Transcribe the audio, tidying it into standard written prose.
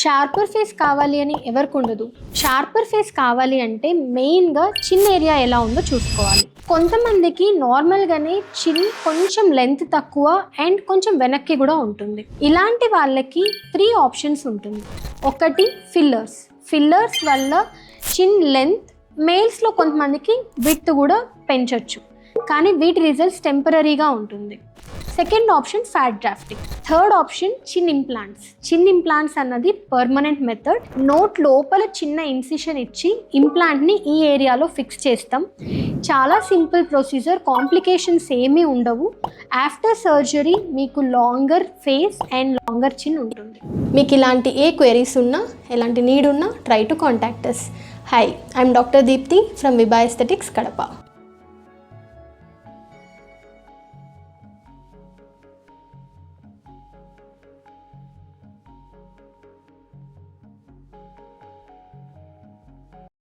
Sharper face కావాలి అని ఎవరికి ఉండదు. షార్పర్ ఫేస్ కావాలి అంటే మెయిన్గా చిన్ ఏరియా ఎలా ఉందో చూసుకోవాలి. కొంతమందికి నార్మల్గానే చిన్ కొంచెం లెంత్ తక్కువ అండ్ కొంచెం వెనక్కి కూడా ఉంటుంది. ఇలాంటి వాళ్ళకి 3 ఆప్షన్స్ ఉంటుంది. ఒకటి ఫిల్లర్స్ వల్ల చిన్ లెంత్, మేల్స్లో కొంతమందికి విడ్త్ కూడా పెంచవచ్చు, కానీ వీటి రిజల్ట్స్ టెంపరీగా ఉంటుంది. Second option fat drafting. Third option చిన్ ఇంప్లాంట్స్ అన్నది పర్మనెంట్ మెథడ్. నోట్ లోపల చిన్న ఇన్సిషన్ ఇచ్చి ఇంప్లాంట్ని ఈ ఏరియాలో ఫిక్స్ చేస్తాం. చాలా సింపుల్ ప్రొసీజర్, కాంప్లికేషన్స్ ఏమీ ఉండవు. ఆఫ్టర్ సర్జరీ మీకు లాంగర్ ఫేస్ అండ్ లాంగర్ చిన్ ఉంటుంది. మీకు ఇలాంటి ఏ క్వెరీస్ ఉన్నా, ఎలాంటి నీడ్ ఉన్నా, try to contact us. Hi, I'm Dr. Deepthi from Vibha Aesthetics, Kadapa.